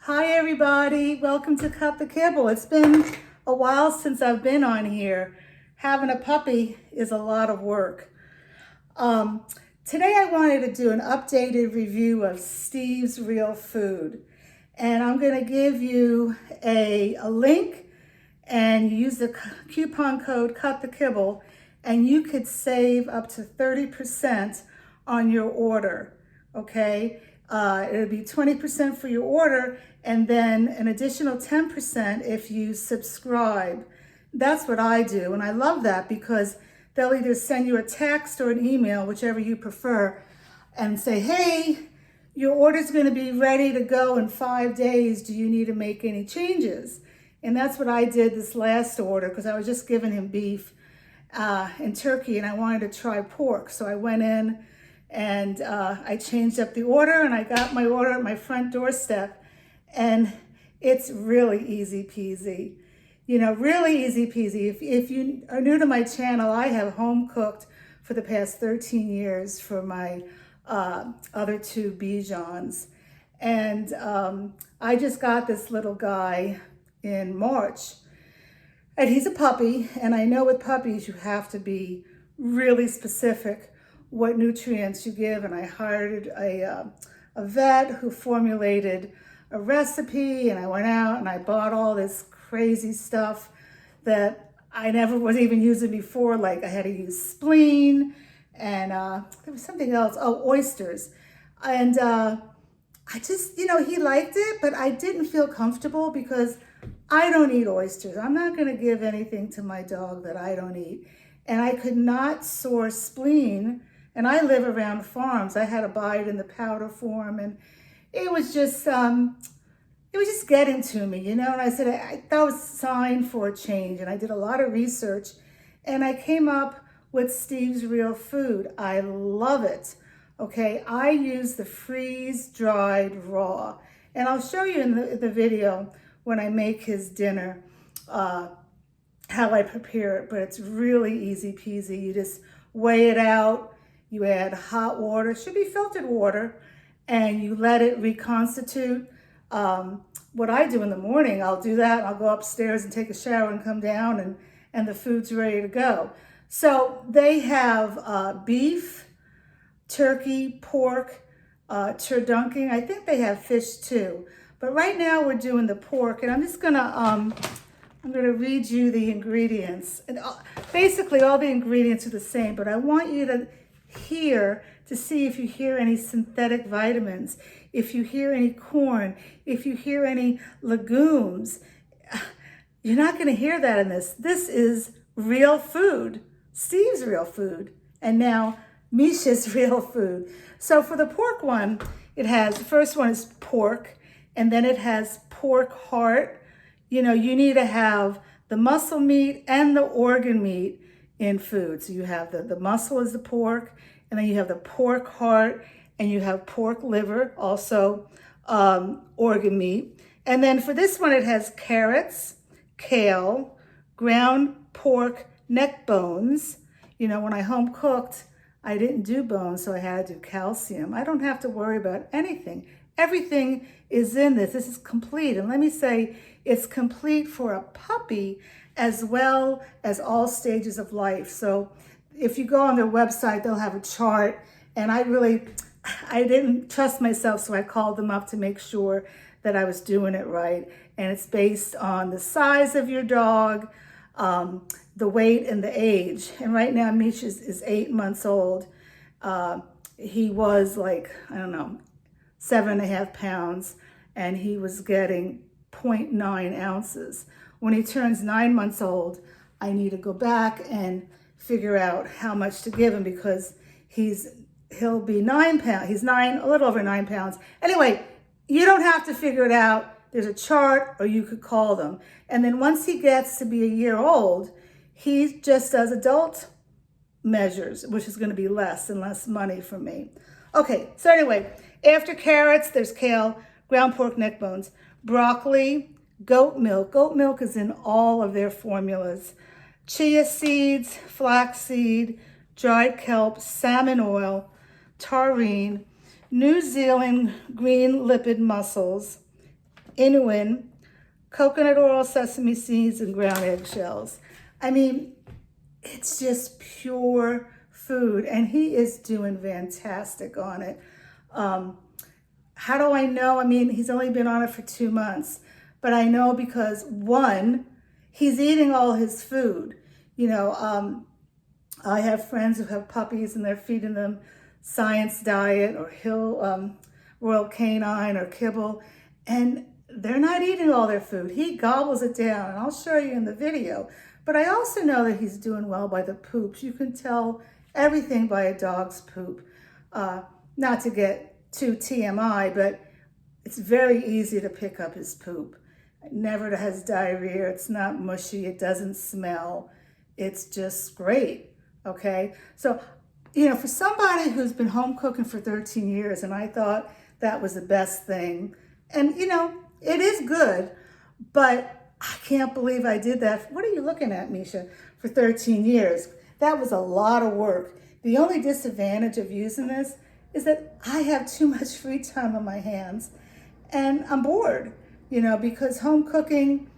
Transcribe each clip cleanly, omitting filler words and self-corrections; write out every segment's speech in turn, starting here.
Hi everybody, welcome to Cut the Kibble. It's been a while since I've been on here. Having a puppy is a lot of work. Today I wanted to do an updated review of Steve's Real Food. And I'm going to give you a link and use the coupon code Cut the Kibble and you could save up to 30% on your order, okay? It'll be 20% for your order and then an additional 10% if you subscribe. That's what I do, and I love that because they'll either send you a text or an email, whichever you prefer, and say, hey, your order's going to be ready to go in 5 days. Do you need to make any changes? And that's what I did this last order because I was just giving him beef and turkey and I wanted to try pork. So I went in and I changed up the order and I got my order at my front doorstep. And it's really easy peasy. You know, really easy peasy. If you are new to my channel, I have home cooked for the past 13 years for my other two Bijans. And I just got this little guy in March. And he's a puppy. And I know with puppies, you have to be really specific what nutrients you give. And I hired a vet who formulated a recipe, and I went out and I bought all this crazy stuff that I never was even using before. Like I had to use spleen and there was something else. Oh, oysters. And I just, you know, he liked it, but I didn't feel comfortable because I don't eat oysters. I'm not going to give anything to my dog that I don't eat. And I could not source spleen. And I live around farms. I had to buy it in the powder form, and it was just getting to me, you know. And I said, that was a sign for a change. And I did a lot of research, and I came up with Steve's Real Food. I love it. Okay, I use the freeze-dried raw, and I'll show you in the video when I make his dinner how I prepare it. But it's really easy peasy. You just weigh it out. You add hot water, it should be filtered water, and you let it reconstitute. What I do in the morning, I'll do that. I'll go upstairs and take a shower and come down, and the food's ready to go. So they have beef, turkey, pork, turducken. I think they have fish too. But right now we're doing the pork, and I'm just gonna I'm gonna read you the ingredients. And basically all the ingredients are the same, but I want you to hear to see if you hear any synthetic vitamins, if you hear any corn, if you hear any legumes. You're not going to hear that in this. This is real food, Steve's Real Food, and now Misha's Real Food. So for the pork one, it has, the first one is pork, and then it has pork heart. You know, you need to have the muscle meat and the organ meat in food. So you have the muscle is the pork, and then you have the pork heart, and you have pork liver, also organ meat. And then for this one, it has carrots, kale, ground pork neck bones. You know, when I home cooked, I didn't do bones, so I had to do calcium. I don't have to worry about anything. Everything is in this. This is complete. And let me say, it's complete for a puppy as well as all stages of life. So if you go on their website, they'll have a chart. And I didn't trust myself, so I called them up to make sure that I was doing it right. And it's based on the size of your dog, the weight and the age. And right now, Misha is 8 months old. He was like, I don't know, 7.5 pounds, and he was getting 0.9 ounces. When he turns 9 months old, I need to go back and figure out how much to give him because he'll be 9 pounds. He's a little over 9 pounds. Anyway, you don't have to figure it out. There's a chart, or you could call them. And then once he gets to be a year old, he just does adult measures, which is going to be less and less money for me. Okay, so anyway, after carrots, there's kale, ground pork neck bones, broccoli, goat milk. Goat milk is in all of their formulas. Chia seeds, flaxseed, dried kelp, salmon oil, taurine, New Zealand green lipid mussels, Inulin, coconut oil, sesame seeds, and ground eggshells. I mean, it's just pure food, and he is doing fantastic on it. How do I know? I mean, he's only been on it for 2 months, but I know because one, he's eating all his food. You know, I have friends who have puppies and they're feeding them Science Diet or Royal Canine or kibble, and they're not eating all their food. He gobbles it down, and I'll show you in the video. But I also know that he's doing well by the poops. You can tell everything by a dog's poop. Not to get too TMI, but it's very easy to pick up his poop. It never has diarrhea. It's not mushy. It doesn't smell. It's just great, okay? So, you know, for somebody who's been home cooking for 13 years, and I thought that was the best thing, and, you know, it is good, but I can't believe I did that. What are you looking at, Misha? For 13 years. That was a lot of work. The only disadvantage of using this is that I have too much free time on my hands, and I'm bored, you know, because home cooking,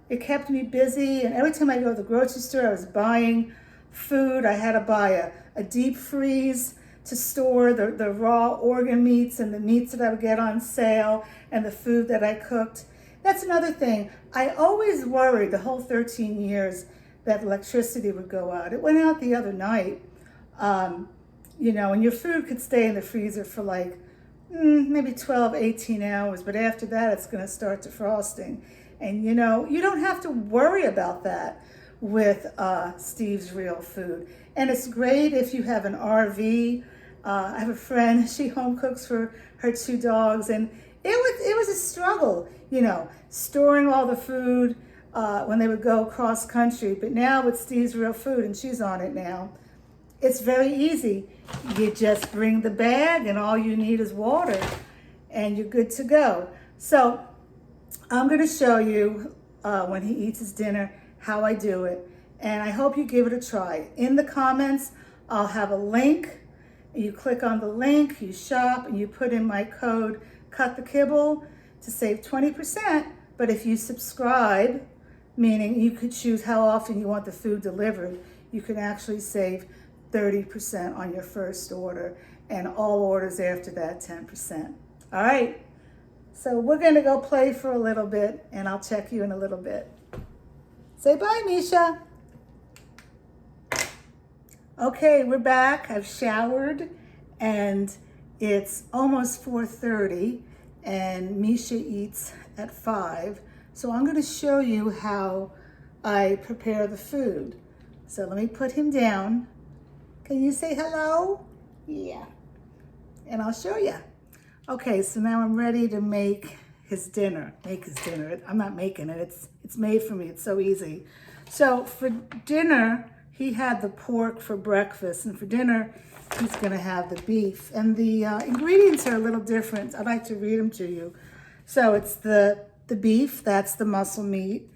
it kept me busy, and every time I go to the grocery store, I was buying food. I had to buy a deep freeze to store the raw organ meats and the meats that I would get on sale and the food that I cooked. That's another thing. I always worried the whole 13 years that electricity would go out. It went out the other night. You know, and your food could stay in the freezer for like maybe 12, 18 hours, but after that it's going to start defrosting. And you know, you don't have to worry about that with Steve's Real Food. And it's great if you have an RV. I have a friend, she home cooks for her 2 dogs, and it was a struggle, you know, storing all the food when they would go cross country. But now with Steve's Real Food, and she's on it now, it's very easy. You just bring the bag and all you need is water and you're good to go. So I'm going to show you when he eats his dinner how I do it, and I hope you give it a try. In the comments, I'll have a link. You click on the link, you shop, and you put in my code Cut the Kibble to save 20%. But if you subscribe, meaning you could choose how often you want the food delivered, you can actually save 30% on your first order, and all orders after that 10%. All right, so we're gonna go play for a little bit, and I'll check you in a little bit. Say bye, Misha. Okay, we're back. I've showered, and it's almost 4:30, and Misha eats at 5. So I'm gonna show you how I prepare the food. So let me put him down. Can you say hello? Yeah. And I'll show you. Okay, so now I'm ready to make his dinner. I'm not making it. It's made for me. It's so easy. So for dinner, he had the pork for breakfast, and for dinner, he's gonna have the beef. And the ingredients are a little different. I'd like to read them to you. So it's the beef, that's the muscle meat.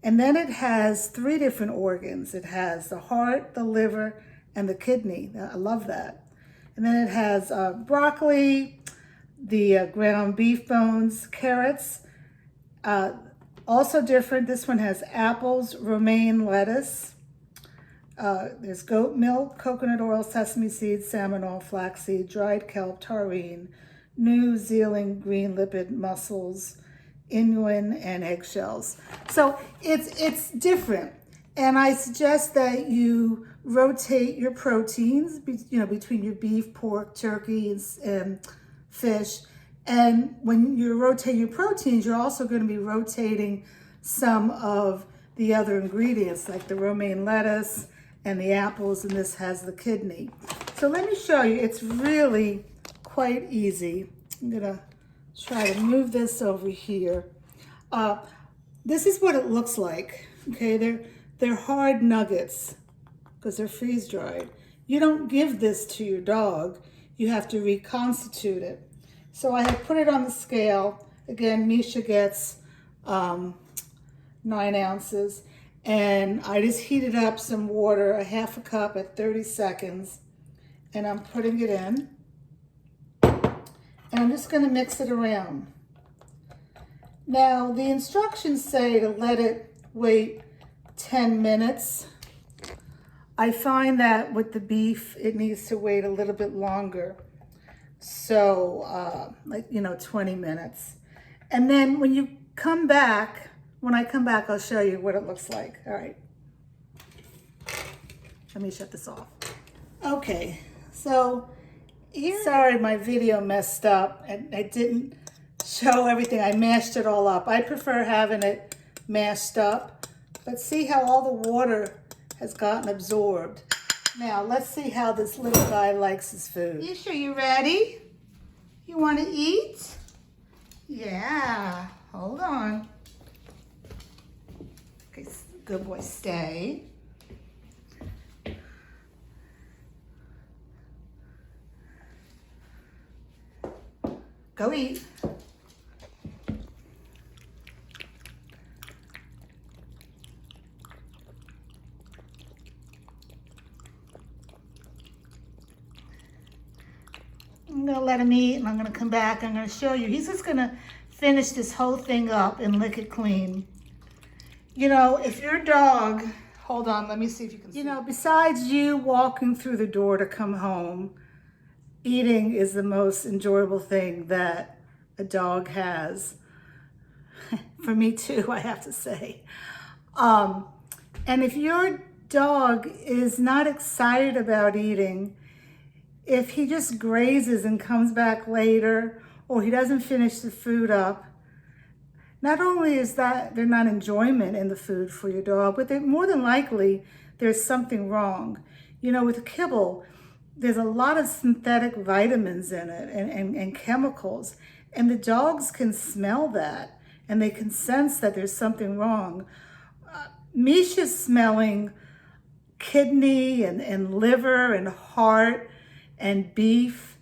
And then it has 3 different organs. It has the heart, the liver, and the kidney. I love that. And then it has broccoli, the ground beef bones, carrots. Also different, this one has apples, romaine lettuce. There's goat milk, coconut oil, sesame seeds, salmon oil, flaxseed, dried kelp, taurine, New Zealand green lipid mussels, inulin, and eggshells. So it's different. And I suggest that you rotate your proteins, you know, between your beef, pork, turkey, and fish. And when you rotate your proteins, you're also going to be rotating some of the other ingredients, like the romaine lettuce and the apples, and this has the kidney. So let me show you. It's really quite easy. I'm going to try to move this over here. This is what it looks like. Okay, they're hard nuggets because they're freeze dried. You don't give this to your dog. You have to reconstitute it. So I have put it on the scale. Again, Misha gets 9 ounces. And I just heated up some water, a half a cup at 30 seconds. And I'm putting it in. And I'm just gonna mix it around. Now, the instructions say to let it wait 10 minutes. I find that with the beef, it needs to wait a little bit longer. So, 20 minutes. And then when you come back, when I come back, I'll show you what it looks like. All right. Let me shut this off. Okay, so sorry my video messed up and I didn't show everything. I mashed it all up. I prefer having it mashed up, but see how all the water has gotten absorbed. Now, let's see how this little guy likes his food. You sure you ready? You want to eat? Yeah, hold on. Okay, good boy, stay. Go eat. I'm gonna let him eat and I'm gonna come back. I'm gonna show you. He's just gonna finish this whole thing up and lick it clean. You know, if your dog, hold on, let me see if you can see. You know, besides you walking through the door to come home, eating is the most enjoyable thing that a dog has. For me too, I have to say. And if your dog is not excited about eating, if he just grazes and comes back later, or he doesn't finish the food up, not only is that there's not enjoyment in the food for your dog, but more than likely there's something wrong. You know, with kibble, there's a lot of synthetic vitamins in it and chemicals, and the dogs can smell that and they can sense that there's something wrong. Misha's smelling kidney and liver and heart and beef.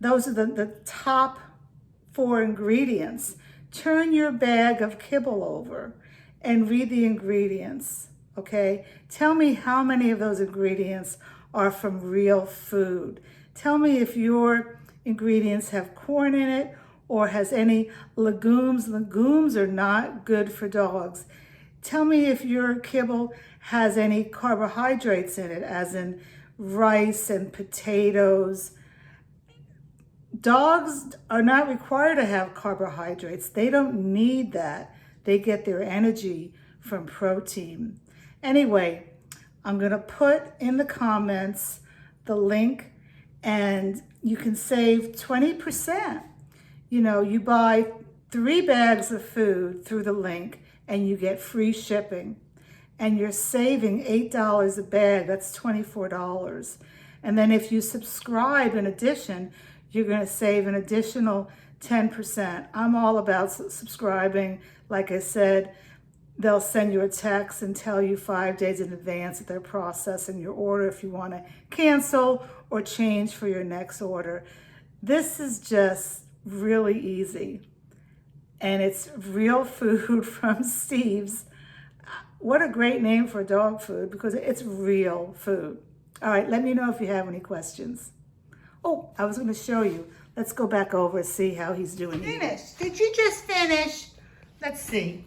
Those are the top 4 ingredients. Turn your bag of kibble over and read the ingredients, okay? Tell me how many of those ingredients are from real food. Tell me if your ingredients have corn in it or has any legumes. Legumes are not good for dogs. Tell me if your kibble has any carbohydrates in it, as in rice and potatoes. Dogs are not required to have carbohydrates. They don't need that. They get their energy from protein. Anyway, I'm going to put in the comments the link and you can save 20%. You know, you buy 3 bags of food through the link and you get free shipping. And you're saving $8 a bag, that's $24. And then if you subscribe in addition, you're gonna save an additional 10%. I'm all about subscribing. Like I said, they'll send you a text and tell you 5 days in advance that they're processing your order if you wanna cancel or change for your next order. This is just really easy. And it's real food from Steve's. What a great name for dog food, because it's real food. All right, let me know if you have any questions. Oh, I was going to show you. Let's go back over and see how he's doing. Finish. Did you just finish? Let's see.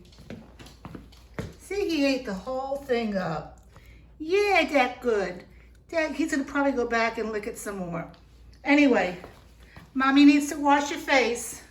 See, he ate the whole thing up. Yeah, that's good. He's going to probably go back and lick it some more. Anyway, Mommy needs to wash your face.